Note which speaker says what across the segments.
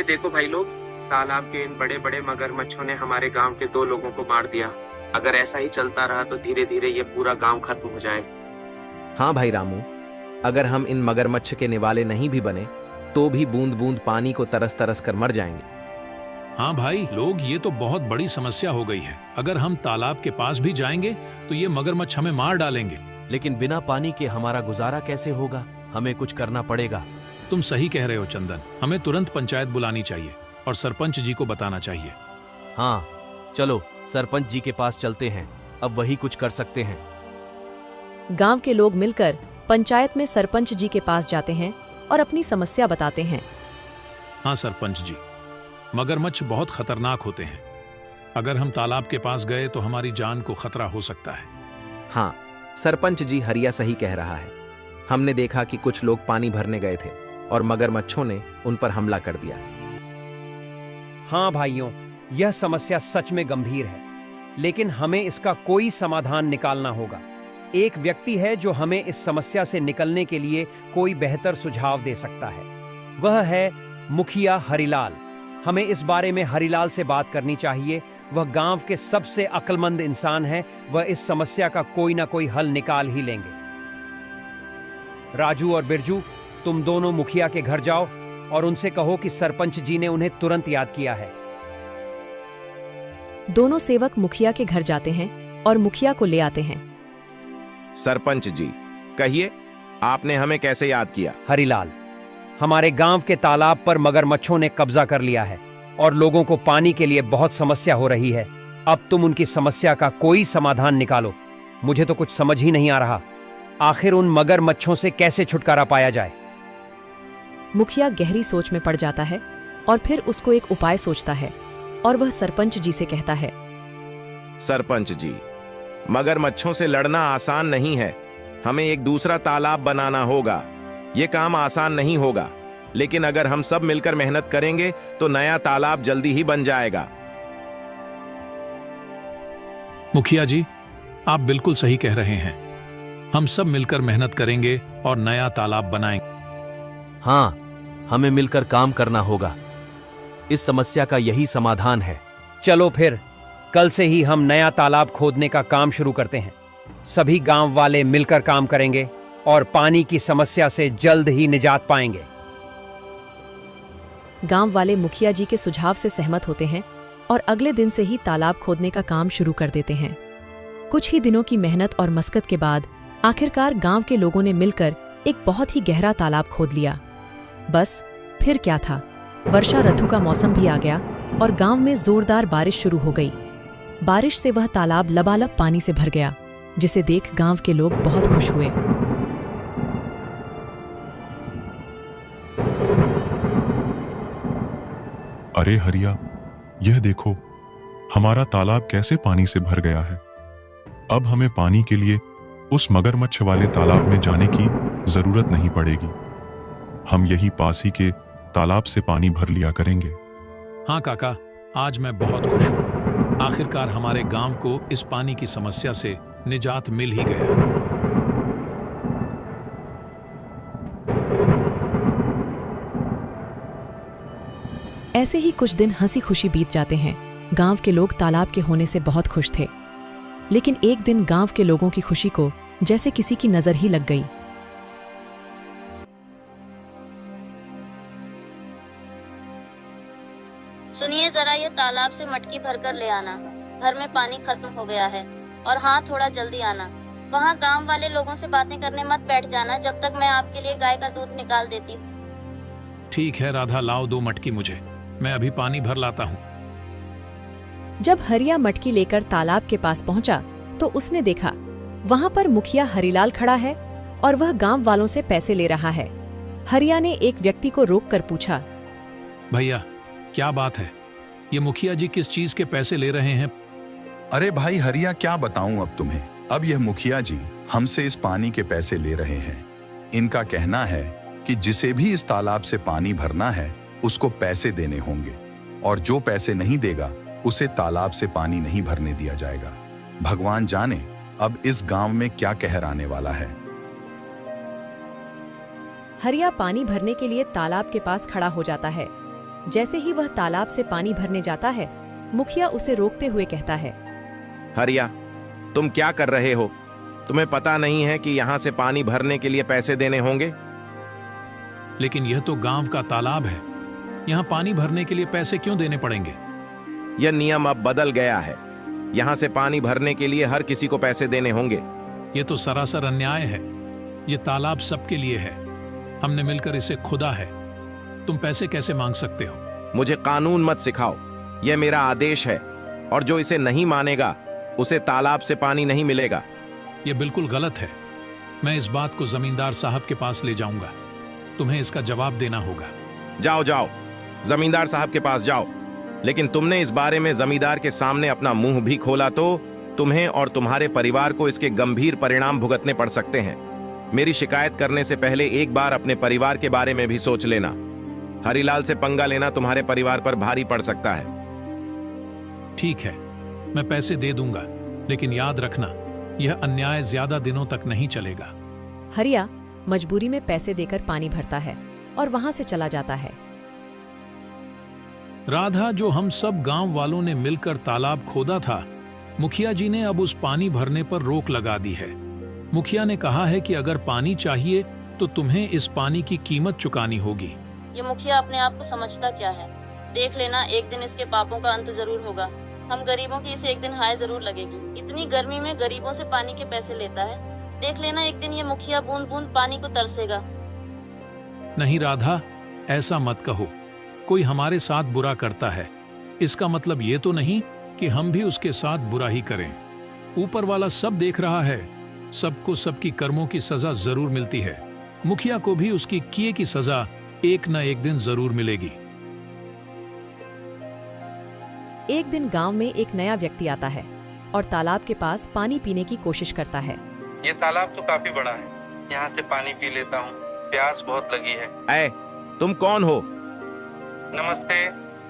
Speaker 1: अरे देखो भाई लोग, तालाब के इन बड़े बड़े मगरमच्छों ने हमारे गांव के 2 लोगों को मार दिया। अगर ऐसा ही चलता रहा तो धीरे धीरे ये पूरा गांव खत्म हो जाएगा।
Speaker 2: हाँ भाई रामू, अगर हम इन मगरमच्छ के निवाले नहीं भी बने तो भी बूंद बूंद पानी को तरस तरस कर मर जाएंगे।
Speaker 3: हाँ भाई लोग, ये तो बहुत बड़ी समस्या हो गई है। अगर हम तालाब के पास भी जाएंगे तो ये मगरमच्छ हमें मार डालेंगे।
Speaker 4: लेकिन बिना पानी के हमारा गुजारा कैसे होगा? हमें कुछ करना पड़ेगा।
Speaker 3: तुम सही कह रहे हो चंदन, हमें तुरंत पंचायत बुलानी चाहिए और सरपंच जी को बताना चाहिए।
Speaker 4: हाँ चलो सरपंच जी के पास चलते हैं, अब वही कुछ कर सकते हैं।
Speaker 5: गांव के लोग मिलकर पंचायत में सरपंच जी के पास जाते हैं और अपनी समस्या बताते हैं।
Speaker 3: हाँ सरपंच जी, मगरमच्छ बहुत खतरनाक होते हैं। अगर हम तालाब के पास गए तो हमारी जान को खतरा हो सकता है।
Speaker 2: हाँ सरपंच जी, हरिया सही कह रहा है। हमने देखा कि कुछ लोग पानी भरने गए थे और मगरमच्छों ने उन पर हमला कर दिया।
Speaker 6: हाँ भाइयों, यह समस्या सच में गंभीर है, लेकिन हमें इसका कोई समाधान निकालना होगा। एक व्यक्ति है जो हमें इस समस्या से निकलने के लिए कोई बेहतर सुझाव दे सकता है। वह है मुखिया हरिलाल। हमें इस बारे में हरिलाल से बात करनी चाहिए। वह गांव के सबसे अक्लमंद इंसान हैं। वह इस समस्या का कोई ना कोई हल निकाल ही लेंगे। राजू और बिरजू, तुम दोनों मुखिया के घर जाओ और उनसे कहो कि सरपंच जी ने उन्हें तुरंत याद किया है।
Speaker 5: दोनों सेवक मुखिया के घर जाते हैं और मुखिया को ले आते हैं।
Speaker 7: सरपंच जी, कहिए आपने हमें कैसे याद किया?
Speaker 6: हरिलाल, हमारे गांव के तालाब पर मगरमच्छों ने कब्जा कर लिया है और लोगों को पानी के लिए बहुत समस्या हो रही है। अब तुम उनकी समस्या का कोई समाधान निकालो। मुझे तो कुछ समझ ही नहीं आ रहा, आखिर उन मगरमच्छों से कैसे छुटकारा पाया जाए।
Speaker 5: मुखिया गहरी सोच में पड़ जाता है और फिर उसको एक उपाय सोचता है और वह सरपंच जी से कहता है।
Speaker 7: सरपंच जी, मगरमच्छों से लड़ना आसान नहीं है। हमें एक दूसरा तालाब बनाना होगा। यह काम आसान नहीं होगा, लेकिन अगर हम सब मिलकर मेहनत करेंगे तो नया तालाब जल्दी ही बन जाएगा।
Speaker 3: मुखिया जी, आप बिल्कुल सही कह रहे हैं। हम सब मिलकर मेहनत करेंगे और नया तालाब बनाएंगे।
Speaker 4: हाँ, हमें मिलकर काम करना होगा। इस समस्या का यही समाधान है।
Speaker 6: चलो फिर कल से ही हम नया तालाब खोदने का काम शुरू करते हैं। सभी गांव वाले मिलकर काम करेंगे और पानी की समस्या से जल्द ही निजात पाएंगे।
Speaker 5: गांव वाले मुखिया जी के सुझाव से सहमत होते हैं और अगले दिन से ही तालाब खोदने का काम शुरू कर देते हैं। कुछ ही दिनों की मेहनत और मशक्कत के बाद आखिरकार गांव के लोगों ने मिलकर एक बहुत ही गहरा तालाब खोद लिया। बस फिर क्या था, वर्षा ऋतु का मौसम भी आ गया और गांव में जोरदार बारिश शुरू हो गई। बारिश से वह तालाब लबालब पानी से भर गया, जिसे देख गांव के लोग बहुत खुश हुए।
Speaker 8: अरे हरिया, यह देखो, हमारा तालाब कैसे पानी से भर गया है। अब हमें पानी के लिए उस मगरमच्छ वाले तालाब में जाने की जरूरत नहीं पड़ेगी। हम यही पास ही के तालाब से पानी भर लिया करेंगे।
Speaker 3: हाँ काका, आज मैं बहुत खुश हूँ। आखिरकार हमारे गांव को इस पानी की समस्या से निजात मिल ही गया।
Speaker 5: ऐसे ही कुछ दिन हंसी खुशी बीत जाते हैं। गांव के लोग तालाब के होने से बहुत खुश थे, लेकिन एक दिन गांव के लोगों की खुशी को जैसे किसी की नजर ही लग गई।
Speaker 9: सुनिए जरा, ये तालाब से मटकी भरकर ले आना। घर में पानी खत्म हो गया है। और हाँ, थोड़ा जल्दी आना। वहाँ गांव वाले लोगों से बातें करने मत बैठ जाना जब तक मैं आपके लिए गाय का दूध निकाल देती हूँ।
Speaker 3: ठीक है राधा, लाओ 2 मटकी मुझे, मैं अभी पानी भर लाता हूँ।
Speaker 5: जब हरिया मटकी लेकर तालाब के पास पहुंचा तो उसने देखा वहां पर मुखिया हरिलाल खड़ा है और वह गांव वालों से पैसे ले रहा है। हरिया ने एक व्यक्ति को रोककर पूछा,
Speaker 3: भैया क्या बात है? ये मुखिया जी किस चीज के पैसे ले रहे हैं?
Speaker 10: अरे भाई हरिया, क्या बताऊं अब तुम्हें। अब यह मुखिया जी हमसे इस पानी के पैसे ले रहे हैं। इनका कहना है कि जिसे भी इस तालाब से पानी भरना है उसको पैसे देने होंगे, और जो पैसे नहीं देगा उसे तालाब से पानी नहीं भरने दिया जाएगा। भगवान जाने अब इस गांव में क्या कहर आने वाला है।
Speaker 5: हरिया पानी भरने के लिए तालाब के पास खड़ा हो जाता है। जैसे ही वह तालाब से पानी भरने जाता है, मुखिया उसे रोकते हुए कहता है,
Speaker 7: हरिया, तुम क्या कर रहे हो? तुम्हें पता नहीं है कि यहाँ से पानी भरने के लिए पैसे देने होंगे?
Speaker 3: लेकिन यह तो गांव का तालाब है, यहाँ पानी भरने के लिए पैसे क्यों देने पड़ेंगे?
Speaker 7: यह नियम अब बदल गया है। यहाँ से पानी भरने के लिए हर किसी को पैसे देने होंगे।
Speaker 3: यह तो सरासर अन्याय है। यह तालाब सबके लिए है, हमने मिलकर इसे खुदा है। तुम पैसे कैसे मांग सकते हो?
Speaker 7: मुझे कानून मत सिखाओ, यह मेरा आदेश है, और जो इसे नहीं मानेगा उसे तालाब से पानी नहीं मिलेगा।
Speaker 3: यह बिल्कुल गलत है। मैं इस बात को जमींदार साहब के पास ले जाऊंगा। तुम्हें इसका जवाब देना होगा।
Speaker 7: जाओ जाओ, जमींदार साहब के पास जाओ। लेकिन तुमने इस बारे में जमींदार के सामने अपना मुंह भी खोला तो तुम्हें और तुम्हारे परिवार को इसके गंभीर परिणाम भुगतने पड़ सकते हैं। मेरी शिकायत करने से पहले एक बार अपने परिवार के बारे में भी सोच लेना। हरिलाल से पंगा लेना तुम्हारे परिवार पर भारी पड़ सकता है।
Speaker 3: ठीक है, मैं पैसे दे दूंगा, लेकिन याद रखना, यह अन्याय ज्यादा दिनों तक नहीं चलेगा।
Speaker 5: हरिया मजबूरी में पैसे देकर पानी भरता है और वहां से चला जाता है।
Speaker 3: राधा, जो हम सब गांव वालों ने मिलकर तालाब खोदा था, मुखिया जी ने अब उस पानी भरने पर रोक लगा दी है। मुखिया ने कहा है कि अगर पानी चाहिए तो तुम्हें इस पानी की कीमत चुकानी होगी।
Speaker 9: ये मुखिया अपने आप को समझता क्या है? देख लेना, एक दिन इसके पापों का अंत जरूर होगा। हम गरीबों की इसे एक दिन हाय जरूर लगेगी। इतनी गर्मी में गरीबों से पानी के पैसे लेता है। देख लेना, एक दिन ये मुखिया बूंद बूंद पानी को तरसेगा।
Speaker 3: नहीं राधा, ऐसा मत कहो। कोई हमारे साथ बुरा करता है, इसका मतलब ये तो नहीं कि हम भी उसके साथ बुरा ही करें। ऊपर वाला सब देख रहा है, सबको सबकी कर्मों की सजा जरूर मिलती है। मुखिया को भी उसकी किए की सजा एक न एक दिन जरूर मिलेगी।
Speaker 5: एक दिन गांव में एक नया व्यक्ति आता है और तालाब के पास पानी पीने की कोशिश करता है।
Speaker 1: ये तालाब तो काफी बड़ा है, यहाँ से पानी पी लेता हूँ, प्यास बहुत लगी है।
Speaker 7: ऐ, तुम कौन हो?
Speaker 1: नमस्ते,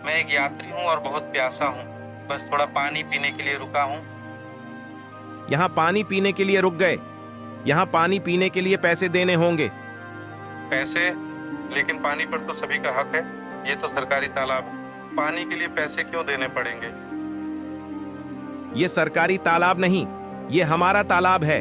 Speaker 1: मैं एक यात्री हूँ और बहुत प्यासा हूँ। बस थोड़ा पानी पीने के लिए रुका हूँ।
Speaker 7: यहाँ पानी पीने के लिए रुक गए? यहाँ पानी पीने के लिए पैसे देने होंगे।
Speaker 1: पैसे? लेकिन पानी पर तो सभी का हक है। ये तो सरकारी तालाब है, पानी के लिए पैसे क्यों देने पड़ेंगे?
Speaker 7: ये सरकारी तालाब नहीं, ये हमारा तालाब है।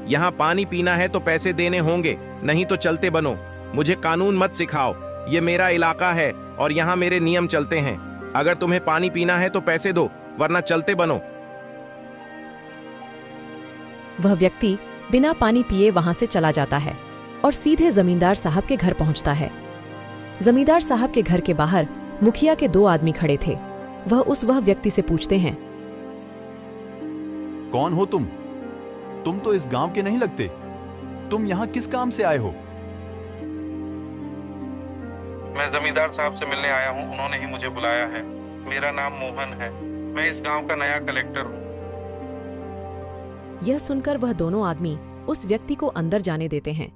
Speaker 7: यहाँ पानी पीना है तो पैसे देने होंगे, नहीं तो चलते बनो। मुझे कानून मत सिखाओ, ये मेरा इलाका है और यहाँ मेरे नियम चलते हैं। अगर तुम्हें पानी पीना है तो पैसे दो, वरना चलते बनो।
Speaker 5: वह व्यक्ति बिना पानी पिए वहां से चला जाता है और सीधे जमींदार साहब के घर पहुंचता है। जमींदार साहब के घर के बाहर मुखिया के 2 आदमी खड़े थे। वह व्यक्ति से पूछते हैं,
Speaker 11: कौन हो तुम? तुम तो इस गांव के नहीं लगते। तुम यहाँ किस काम से आए हो?
Speaker 1: मैं जमींदार साहब से मिलने आया हूँ, उन्होंने ही मुझे बुलाया है। मेरा नाम मोहन है, मैं इस गांव का नया कलेक्टर हूँ।
Speaker 5: यह सुनकर वह दोनों आदमी उस व्यक्ति को अंदर जाने देते हैं।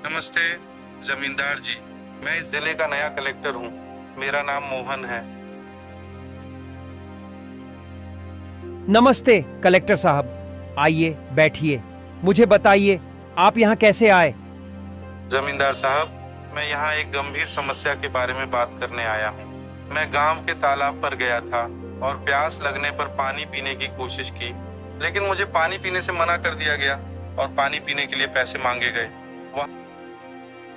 Speaker 1: नमस्ते जमींदार जी, मैं इस जिले का नया कलेक्टर हूँ। मेरा नाम मोहन है।
Speaker 6: नमस्ते कलेक्टर साहब, आइए बैठिए। मुझे बताइए, आप यहाँ कैसे आए?
Speaker 1: जमींदार साहब, मैं यहाँ एक गंभीर समस्या के बारे में बात करने आया हूँ। मैं गांव के तालाब पर गया था और प्यास लगने पर पानी पीने की कोशिश की, लेकिन मुझे पानी पीने से मना कर दिया गया और पानी पीने के लिए पैसे मांगे गए।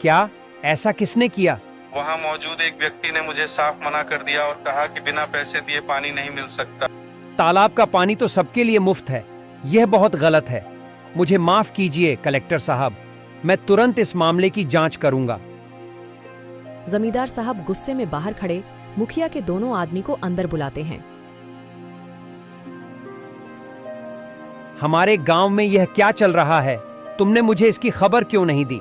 Speaker 6: क्या ऐसा किसने किया?
Speaker 1: वहाँ मौजूद एक व्यक्ति ने मुझे साफ मना कर दिया और कहा कि बिना पैसे दिए पानी नहीं मिल सकता।
Speaker 6: तालाब का पानी तो सबके लिए मुफ्त है, यह बहुत गलत है। मुझे माफ कीजिए कलेक्टर साहब, मैं तुरंत इस मामले की जांच करूंगा।
Speaker 5: जमींदार साहब गुस्से में बाहर खड़े मुखिया के दोनों आदमी को अंदर बुलाते हैं।
Speaker 6: हमारे गांव में यह क्या चल रहा है? तुमने मुझे इसकी खबर क्यों नहीं दी?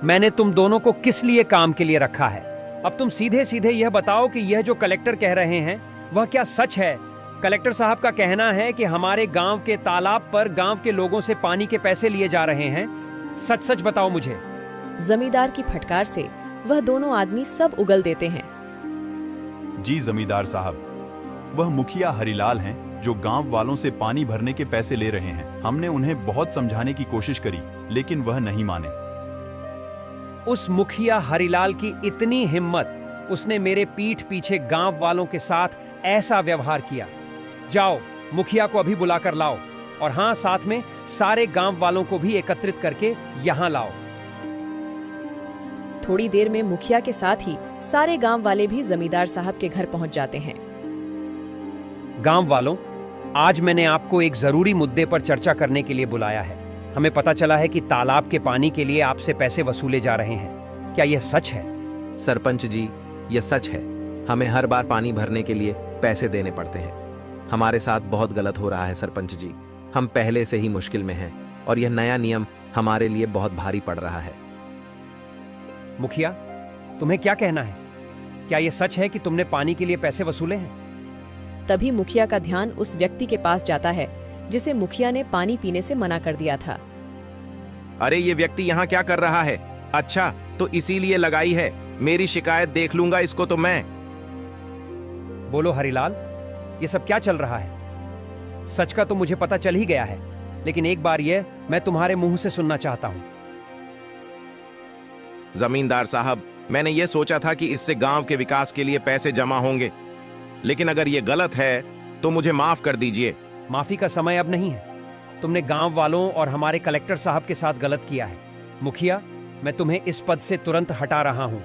Speaker 6: मैंने तुम दोनों को किस लिए काम के लिए रखा है? अब तुम सीधे सीधे यह बताओ कि यह जो कलेक्टर कह रहे हैं वह क्या सच है? कलेक्टर साहब का कहना है कि हमारे गांव के तालाब पर गांव के लोगों से पानी के पैसे लिए जा रहे हैं। सच सच बताओ मुझे।
Speaker 5: जमींदार की फटकार से वह दोनों आदमी सब उगल देते हैं।
Speaker 11: जी जमींदार साहब, वह मुखिया हरिलाल हैं जो गांव वालों से पानी भरने के पैसे ले रहे हैं। हमने उन्हें बहुत समझाने की कोशिश करी, लेकिन वह नहीं माने।
Speaker 6: उस मुखिया हरिलाल की इतनी हिम्मत, उसने मेरे पीठ पीछे गांव वालों के साथ ऐसा व्यवहार किया। जाओ, मुखिया को अभी बुलाकर लाओ, और हां, साथ में सारे गांव वालों को भी एकत्रित करके यहां लाओ।
Speaker 5: थोड़ी देर में मुखिया के साथ ही सारे गांव वाले भी जमींदार साहब के घर पहुंच जाते हैं।
Speaker 6: गांव वालों, आज मैंने आपको एक जरूरी मुद्दे पर चर्चा करने के लिए बुलाया है। हमें पता चला है कि तालाब के पानी के लिए आपसे पैसे वसूले जा रहे हैं। क्या यह सच है?
Speaker 2: सरपंच जी, यह सच है। हमें हर बार पानी भरने के लिए पैसे देने पड़ते हैं। हमारे साथ बहुत गलत हो रहा है सरपंच जी। हम पहले से ही मुश्किल में हैं और यह नया नियम हमारे लिए बहुत भारी पड़ रहा है।
Speaker 6: मुखिया, तुम्हें क्या कहना है? क्या यह सच है कि तुमने पानी के लिए पैसे वसूले हैं?
Speaker 5: तभी मुखिया का ध्यान उस व्यक्ति के पास जाता है जिसे मुखिया ने पानी पीने से मना कर दिया था।
Speaker 7: अरे ये व्यक्ति यहाँ क्या कर रहा है? अच्छा, तो इसीलिए लगाई है। मेरी शिकायत देख लूंगा इसको तो मैं।
Speaker 6: बोलो हरिलाल, ये सब क्या चल रहा है? सच का तो मुझे पता चल ही गया है, लेकिन एक बार यह मैं तुम्हारे मुंह से सुनना चाहता हूं।
Speaker 7: जमींदार साहब, मैंने ये सोचा था कि इससे गांव के विकास के लिए पैसे जमा होंगे, लेकिन अगर ये गलत है तो मुझे माफ कर दीजिए।
Speaker 6: माफी का समय अब नहीं है। तुमने गांव वालों और हमारे कलेक्टर साहब के साथ गलत किया है। मुखिया, मैं तुम्हें इस पद से तुरंत हटा रहा हूं।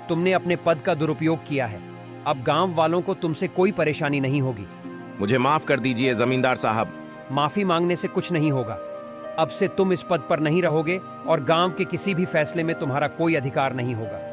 Speaker 6: तुमने अपने पद का दुरुपयोग किया है। अब गांव वालों को तुमसे कोई परेशानी नहीं होगी।
Speaker 7: मुझे माफ कर दीजिए जमींदार साहब।
Speaker 6: माफी मांगने से कुछ नहीं होगा। अब से तुम इस पद पर नहीं रहोगे और गांव के किसी भी फैसले में तुम्हारा कोई अधिकार नहीं होगा।